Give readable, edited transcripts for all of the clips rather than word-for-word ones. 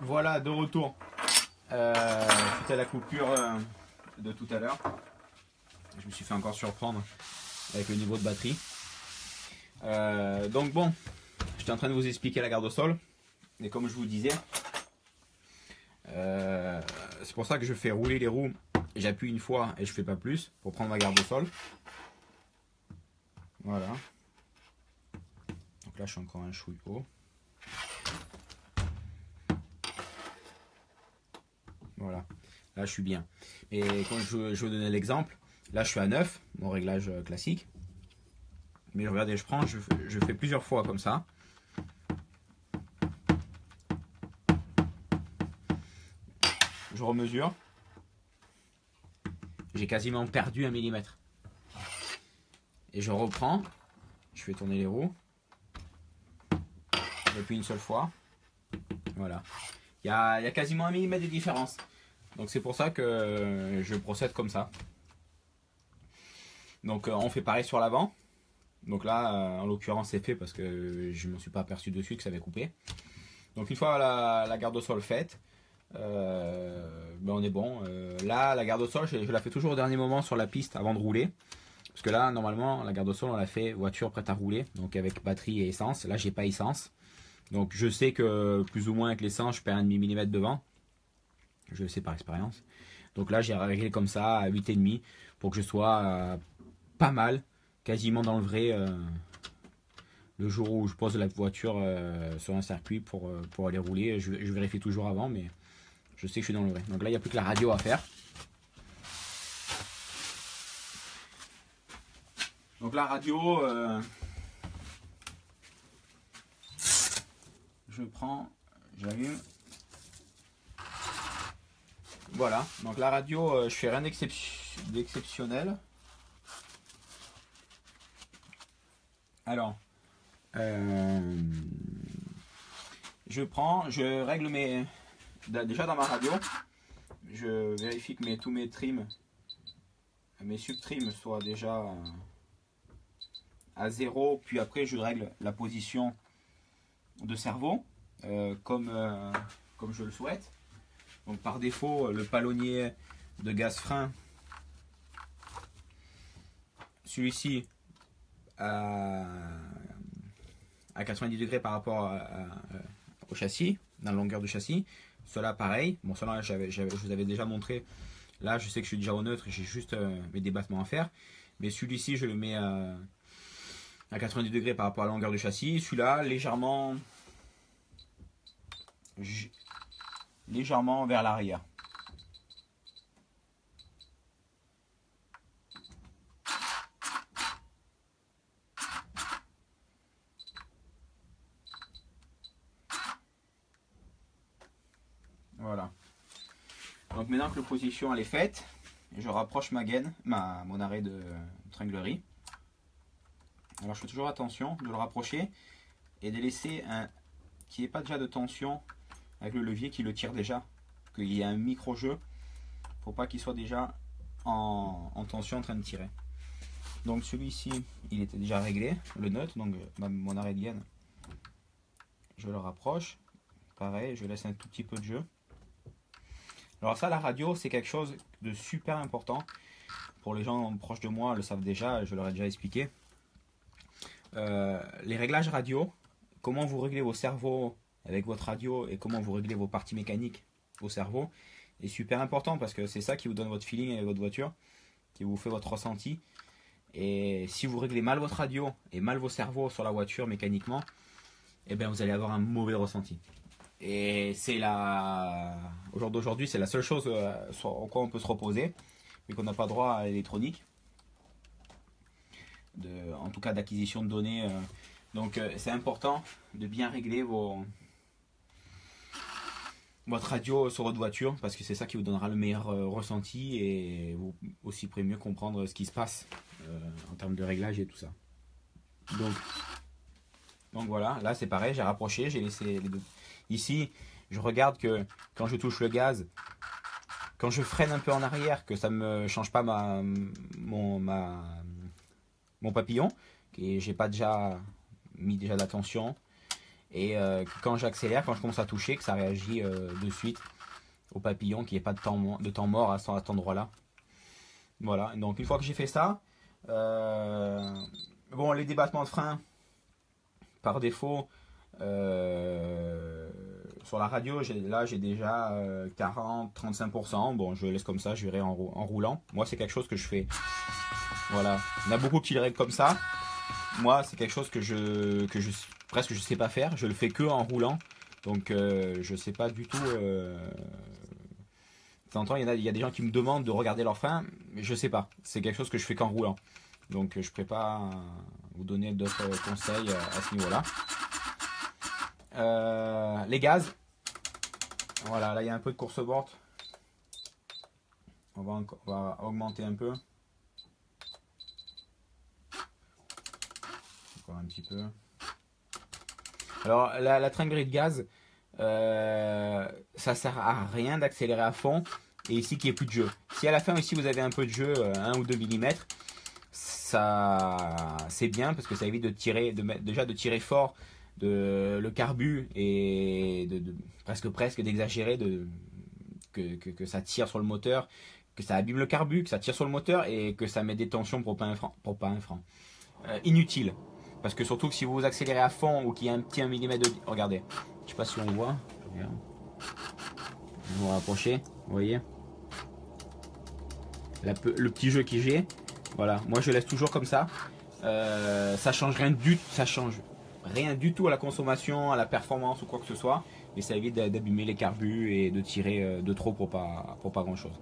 Voilà, de retour. Suite à la coupure de tout à l'heure. Je me suis fait encore surprendre avec le niveau de batterie. Donc bon, j'étais en train de vous expliquer la garde au sol. Et comme je vous disais, c'est pour ça que je fais rouler les roues. J'appuie une fois et je fais pas plus pour prendre ma garde au sol. Voilà. Donc là, je suis encore un chouille haut. Voilà. Là, je suis bien. Et quand je vous donnais l'exemple, là, je suis à 9, mon réglage classique. Mais regardez, je prends, je fais plusieurs fois comme ça. Je remesure. J'ai quasiment perdu 1 millimètre. Et je reprends. Je fais tourner les roues. J'appuie une seule fois. Voilà. Il y a quasiment 1 millimètre de différence. Donc c'est pour ça que je procède comme ça. Donc on fait pareil sur l'avant. Donc là, en l'occurrence, c'est fait parce que je ne me suis pas aperçu dessus que ça avait coupé. Donc une fois la garde au sol faite, on est bon. Là, la garde au sol, je la fais toujours au dernier moment sur la piste avant de rouler. Parce que là, normalement, la garde au sol, on la fait voiture prête à rouler. Donc avec batterie et essence. Là, j'ai pas essence. Donc je sais que plus ou moins avec l'essence, je perds 1,5 mm devant. Je le sais par expérience. Donc là, j'ai réglé comme ça à 8,5 pour que je sois pas mal, quasiment dans le vrai, le jour où je pose la voiture sur un circuit pour aller rouler. Je vérifie toujours avant, mais je sais que je suis dans le vrai. Donc là, il n'y a plus que la radio à faire. Donc la radio, je prends, j'allume. Voilà, donc la radio, je fais rien d'exceptionnel. Alors, je règle mes... Déjà dans ma radio, je vérifie que tous mes trims, mes sub-trims soient déjà à 0. Puis après, je règle la position de cerveau, comme je le souhaite. Donc par défaut, le palonnier de gaz frein, celui-ci à 90 degrés par rapport au châssis, dans la longueur du châssis. Cela pareil. Bon, cela je vous avais déjà montré. Là, je sais que je suis déjà au neutre, j'ai juste mes débattements à faire. Mais celui-ci, je le mets à 90 degrés par rapport à la longueur du châssis. Celui-là, légèrement vers l'arrière. Voilà. Donc maintenant que la position elle est faite, je rapproche ma gaine, mon arrêt de tringlerie. Alors je fais toujours attention de le rapprocher et de laisser qu'il n'y ait pas déjà de tension avec le levier qui le tire déjà, qu'il y ait un micro-jeu pour pas qu'il soit déjà en tension en train de tirer. Donc celui-ci, il était déjà réglé, le nut, donc mon arrêt de gaine, je le rapproche. Pareil, je laisse un tout petit peu de jeu. Alors ça, la radio, c'est quelque chose de super important. Pour les gens proches de moi, le savent déjà, je leur ai déjà expliqué. Les réglages radio, comment vous réglez vos cerveaux avec votre radio et comment vous réglez vos parties mécaniques au cerveau, est super important parce que c'est ça qui vous donne votre feeling avec votre voiture, qui vous fait votre ressenti. Et si vous réglez mal votre radio et mal vos cerveaux sur la voiture mécaniquement, eh bien vous allez avoir un mauvais ressenti. Et c'est au jour d'aujourd'hui, c'est la seule chose en quoi on peut se reposer, mais qu'on n'a pas droit à l'électronique, en tout cas d'acquisition de données. Donc c'est important de bien régler votre radio sur votre voiture, parce que c'est ça qui vous donnera le meilleur ressenti et vous aussi pourrez mieux comprendre ce qui se passe en termes de réglage et tout ça. Donc voilà, là c'est pareil, j'ai rapproché, j'ai laissé les deux. Ici, je regarde que quand je touche le gaz, quand je freine un peu en arrière, que ça ne me change pas mon papillon, et j'ai pas déjà mis de la tension. Et quand j'accélère, quand je commence à toucher, que ça réagit de suite au papillon, qu'il n'y ait pas de temps mort à cet endroit-là. Voilà, donc une fois que j'ai fait ça, bon, les débattements de frein, par défaut, sur la radio, là j'ai déjà 40-35%. Bon, je laisse comme ça, je verrai en roulant. Moi, c'est quelque chose que je fais. Voilà, il y en a beaucoup qui le règlent comme ça. Moi, c'est quelque chose que presque je sais pas faire. Je le fais que en roulant. Donc, je sais pas du tout. De temps en temps, il y a des gens qui me demandent de regarder leur frein, mais je sais pas. C'est quelque chose que je fais qu'en roulant. Donc, je ne pourrais pas vous donner d'autres conseils à ce niveau-là. Les gaz. Voilà, là il y a un peu de course-board. On va augmenter un peu. Encore un petit peu. Alors la tringlerie de gaz, ça sert à rien d'accélérer à fond et ici qu'il n'y ait plus de jeu. Si à la fin ici vous avez un peu de jeu, 1 ou 2 mm, ça c'est bien parce que ça évite de tirer, déjà de tirer fort le carbu et presque d'exagérer, que ça tire sur le moteur, que ça abîme le carbu, que ça tire sur le moteur et que ça met des tensions pour pas un frein. Inutile. Parce que surtout que si vous accélérez à fond ou qu'il y a un petit 1 mm de... Regardez, je sais pas si on voit. Je vais vous rapprocher, vous voyez le petit jeu que j'ai. Voilà, moi je laisse toujours comme ça. Ça change rien du tout à la consommation, à la performance ou quoi que ce soit. Mais ça évite d'abîmer les carbus et de tirer de trop pour pas grand chose.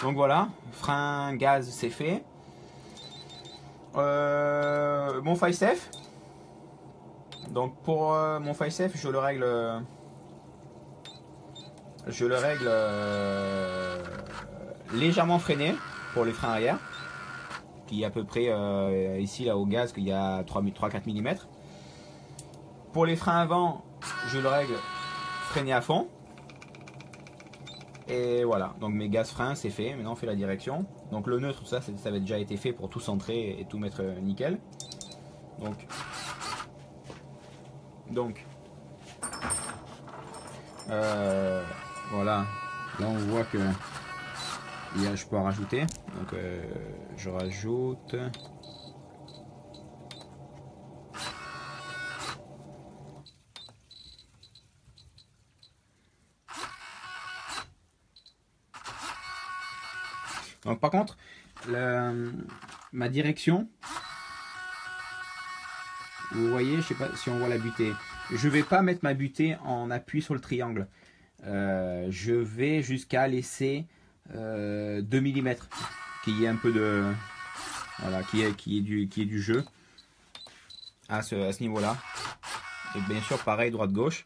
Donc voilà, frein, gaz, c'est fait. Mon FiSafe. Donc pour mon FiSafe, je le règle légèrement freiné pour les freins arrière, qui est à peu près ici là au gaz qu'il y a 3-4 mm. Pour les freins avant, je le règle freiné à fond. Et voilà, donc mes gaz freins c'est fait. Maintenant on fait la direction. Donc le neutre, ça avait déjà été fait pour tout centrer et tout mettre nickel. Donc voilà, là on voit que je peux en rajouter. Donc je rajoute. Donc par contre, ma direction, vous voyez, je sais pas si on voit la butée. Je vais pas mettre ma butée en appui sur le triangle. Je vais jusqu'à laisser 2 mm, qu'il y ait un peu de, voilà, qu'il y ait du jeu à ce niveau-là. Et bien sûr, pareil, droite-gauche.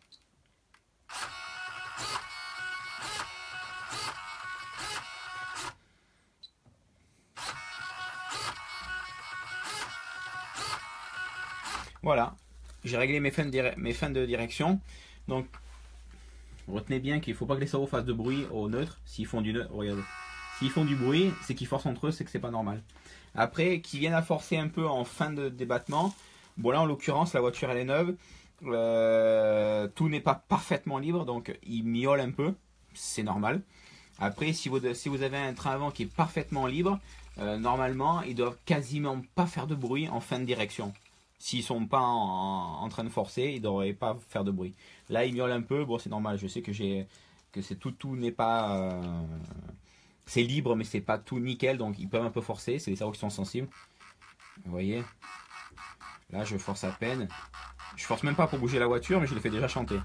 Voilà, j'ai réglé mes fins de direction. Donc, retenez bien qu'il ne faut pas que les cerveaux fassent de bruit au neutre. S'ils font du neutre, regardez. S'ils font du bruit, c'est qu'ils forcent entre eux, c'est que c'est pas normal. Après, qu'ils viennent à forcer un peu en fin de débattement. Bon là, en l'occurrence, la voiture elle est neuve. Tout n'est pas parfaitement libre, donc il miaule un peu. C'est normal. Après, si vous avez un train avant qui est parfaitement libre, normalement, ils doivent quasiment pas faire de bruit en fin de direction. S'ils sont pas en train de forcer, ils ne devraient pas faire de bruit. Là, ils miaulent un peu. Bon, c'est normal. Je sais que tout n'est pas... c'est libre, mais c'est pas tout nickel. Donc, ils peuvent un peu forcer. C'est les cerveaux qui sont sensibles. Vous voyez. Là, je force à peine. Je force même pas pour bouger la voiture, mais je les fais déjà chanter.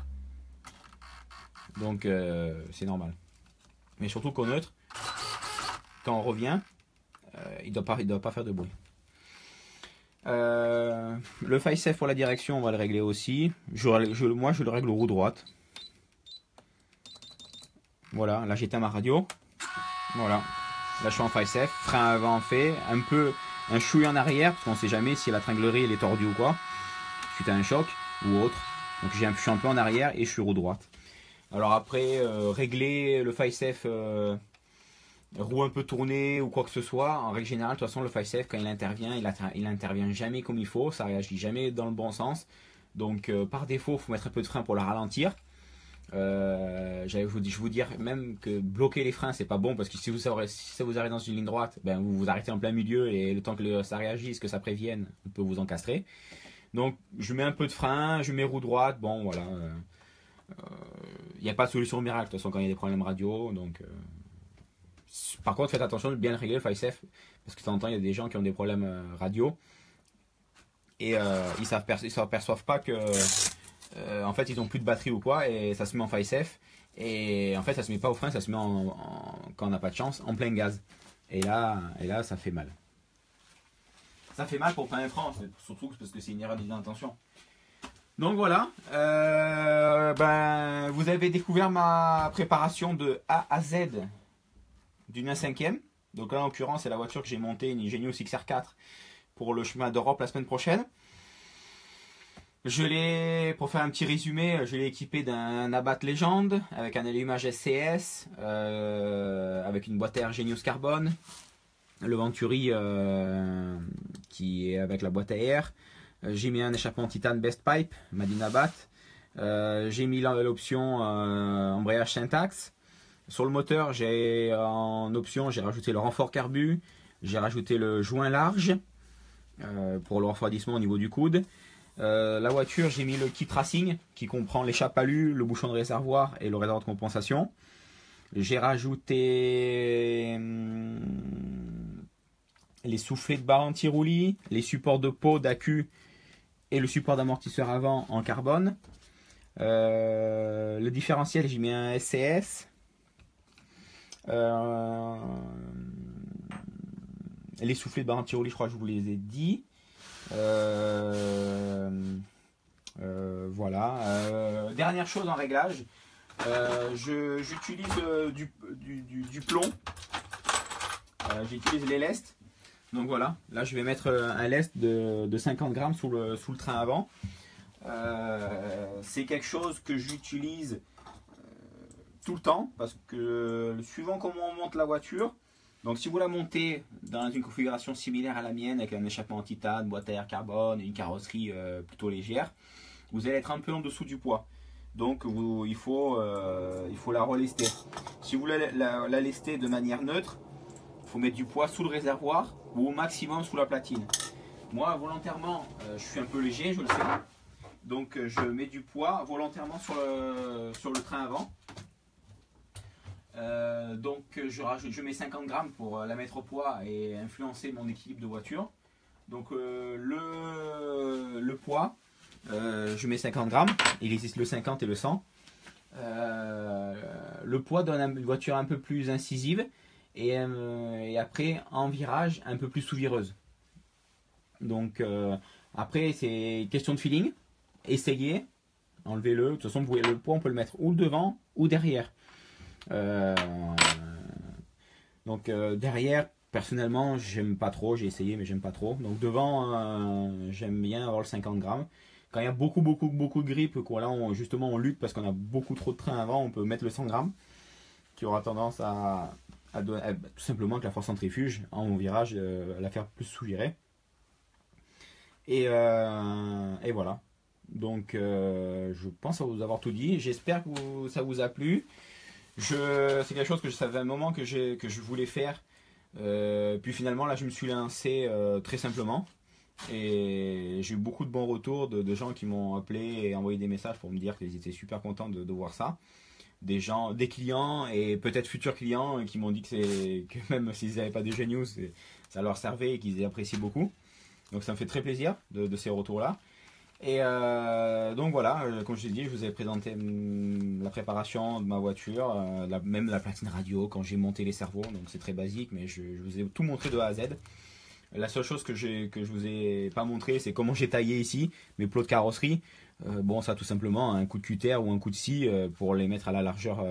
Donc, c'est normal. Mais surtout qu'au neutre, quand on revient, il ne doit pas faire de bruit. Le FiSafe pour la direction, on va le régler aussi. Moi, je le règle roue droite. Voilà, là j'éteins ma radio. Voilà, là je suis en FiSafe. Frein avant fait, un chouille en arrière, parce qu'on sait jamais si la tringlerie elle est tordue ou quoi, suite à un choc ou autre. Donc je suis un peu en arrière et je suis roue droite. Alors après, régler le FiSafe roue un peu tournée ou quoi que ce soit, en règle générale, de toute façon le FiSafe quand il intervient jamais comme il faut, ça réagit jamais dans le bon sens. Donc par défaut, il faut mettre un peu de frein pour la ralentir. Je vous dire même que bloquer les freins c'est pas bon, parce que si ça vous arrive dans une ligne droite, ben vous vous arrêtez en plein milieu et le temps que ça réagisse, que ça prévienne, on peut vous encastrer. Donc je mets un peu de frein, je mets roue droite, bon voilà. Il n'y a pas de solution miracle de toute façon quand il y a des problèmes radio. Donc, par contre, faites attention de bien le régler le FiSafe, parce que de temps en temps il y a des gens qui ont des problèmes radio et ils s'aperçoivent pas que en fait ils ont plus de batterie ou quoi, et ça se met en FiSafe, et en fait ça se met pas au frein, ça se met quand on n'a pas de chance en plein gaz, et là ça fait mal. Ça fait mal pour plein d'écran, surtout parce que c'est une erreur d'intention. Donc voilà, vous avez découvert ma préparation de A à Z d'une 1/5e. Donc là en l'occurrence c'est la voiture que j'ai montée, une Genius XR4 pour le chemin d'Europe la semaine prochaine. Pour faire un petit résumé, je l'ai équipé d'un Abarth Legend avec un allumage SCS, avec une boîte à air Genius Carbone, le Venturi qui est avec la boîte à air. J'ai mis un échappement titane Best Pipe, Madine Abarth. J'ai mis l'option embrayage Syntax. Sur le moteur, en option, j'ai rajouté le renfort carbu, j'ai rajouté le joint large pour le refroidissement au niveau du coude. La voiture, j'ai mis le kit racing qui comprend l'échappe alu, le bouchon de réservoir et le réservoir de compensation. J'ai rajouté les soufflets de barre anti-roulis, les supports de pot, d'accu et le support d'amortisseur avant en carbone. Le différentiel, j'ai mis un SCS. Les soufflets de barre anti-roulis, je crois que je vous les ai dit. Voilà. Dernière chose en réglage, j'utilise du plomb. J'utilise les lestes. Donc voilà, là je vais mettre un lest de 50 grammes sous le train avant. C'est quelque chose que j'utilise tout le temps, parce que suivant comment on monte la voiture, donc si vous la montez dans une configuration similaire à la mienne, avec un échappement en titane, boîte à air carbone et une carrosserie plutôt légère, vous allez être un peu en dessous du poids. Donc il faut la relester. Si vous la lestez de manière neutre, il faut mettre du poids sous le réservoir ou au maximum sous la platine. Moi volontairement, je suis un peu léger, je le sais. Donc je mets du poids volontairement sur le train avant. Donc je mets 50 grammes pour la mettre au poids et influencer mon équilibre de voiture. Donc le poids, je mets 50 grammes. Il existe le 50 et le 100. Le poids donne une voiture un peu plus incisive et après en virage un peu plus sous-vireuse. Donc après c'est question de feeling. Essayez, enlevez-le. De toute façon, le poids on peut le mettre ou devant ou derrière. Donc derrière, personnellement, j'aime pas trop. J'ai essayé, mais j'aime pas trop. Donc devant, j'aime bien avoir le 50 grammes. Quand il y a beaucoup de grippe, là justement on lutte parce qu'on a beaucoup trop de train avant, on peut mettre le 100 grammes qui aura tendance à tout simplement que la force centrifuge en virage la faire plus sous-virer. Et voilà. Donc je pense vous avoir tout dit. J'espère que ça vous a plu. C'est quelque chose que ça fait un moment que je voulais faire. Puis finalement là je me suis lancé très simplement. Et j'ai eu beaucoup de bons retours de gens qui m'ont appelé et envoyé des messages pour me dire qu'ils étaient super contents de voir ça. Des clients et peut-être futurs clients qui m'ont dit que même s'ils n'avaient pas de Genius, ça leur servait et qu'ils appréciaient beaucoup. Donc ça me fait très plaisir de ces retours-là. Et donc voilà, comme je l'ai dit, je vous ai présenté la préparation de ma voiture, même la platine radio quand j'ai monté les servos. Donc c'est très basique, mais je vous ai tout montré de A à Z. La seule chose que je vous ai pas montré, c'est comment j'ai taillé ici mes plots de carrosserie. Bon, ça tout simplement un coup de cutter ou un coup de scie pour les mettre à la largeur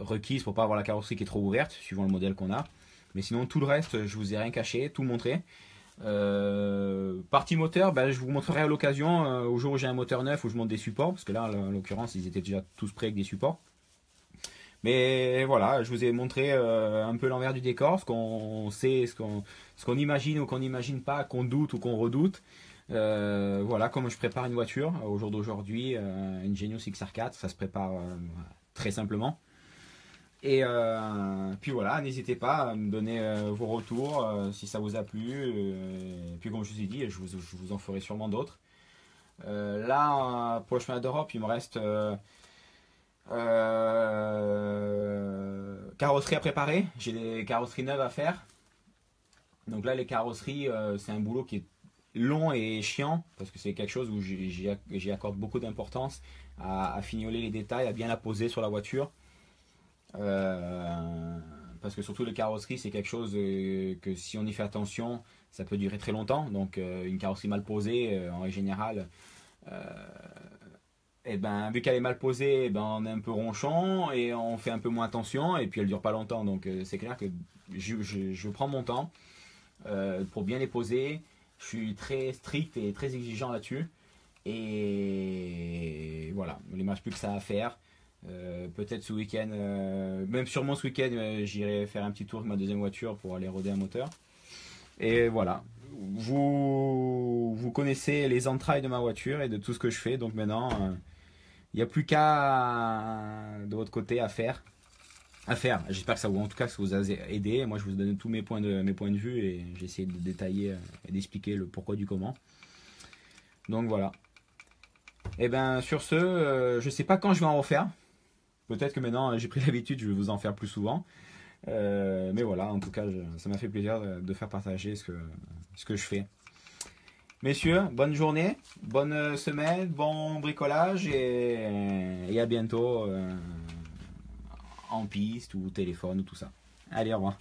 requise pour pas avoir la carrosserie qui est trop ouverte, suivant le modèle qu'on a. Mais sinon tout le reste, je vous ai rien caché, tout montré. Partie moteur, je vous montrerai à l'occasion au jour où j'ai un moteur neuf où je monte des supports, parce que là en l'occurrence ils étaient déjà tous prêts avec des supports. Mais voilà, je vous ai montré un peu l'envers du décor, ce qu'on sait, ce qu'on imagine ou qu'on n'imagine pas, qu'on doute ou qu'on redoute. Voilà comment je prépare une voiture au jour d'aujourd'hui, une Genius XR4, ça se prépare très simplement. Et puis voilà, n'hésitez pas à me donner vos retours si ça vous a plu. Et puis comme je vous ai dit, je vous en ferai sûrement d'autres. Là, pour le chemin d'Europe, il me reste carrosserie à préparer. J'ai des carrosseries neuves à faire. Donc là, les carrosseries, c'est un boulot qui est long et chiant parce que c'est quelque chose où j'y accorde beaucoup d'importance à fignoler les détails, à bien la poser sur la voiture. Parce que surtout les carrosseries, c'est quelque chose que si on y fait attention, ça peut durer très longtemps. Donc une carrosserie mal posée, en général, et ben, vu qu'elle est mal posée, eh ben, on est un peu ronchon et on fait un peu moins attention et puis elle dure pas longtemps. Donc c'est clair que je prends mon temps pour bien les poser. Je suis très strict et très exigeant là-dessus. Et voilà, il ne me reste plus que ça à faire. Peut-être ce week-end, même sûrement ce week-end, j'irai faire un petit tour avec ma deuxième voiture pour aller roder un moteur. Et voilà, vous connaissez les entrailles de ma voiture et de tout ce que je fais. Donc maintenant, il n'y a plus qu'à de votre côté à faire. J'espère que ça vous, en tout cas, ça vous a aidé. Moi, je vous donne tous mes points de vue et j'ai essayé de détailler et d'expliquer le pourquoi du comment. Donc voilà. Et ben sur ce, je sais pas quand je vais en refaire. Peut-être que maintenant j'ai pris l'habitude, je vais vous en faire plus souvent. Mais voilà, en tout cas, ça m'a fait plaisir de faire partager ce que je fais. Messieurs, bonne journée, bonne semaine, bon bricolage et à bientôt en piste ou téléphone ou tout ça. Allez, au revoir.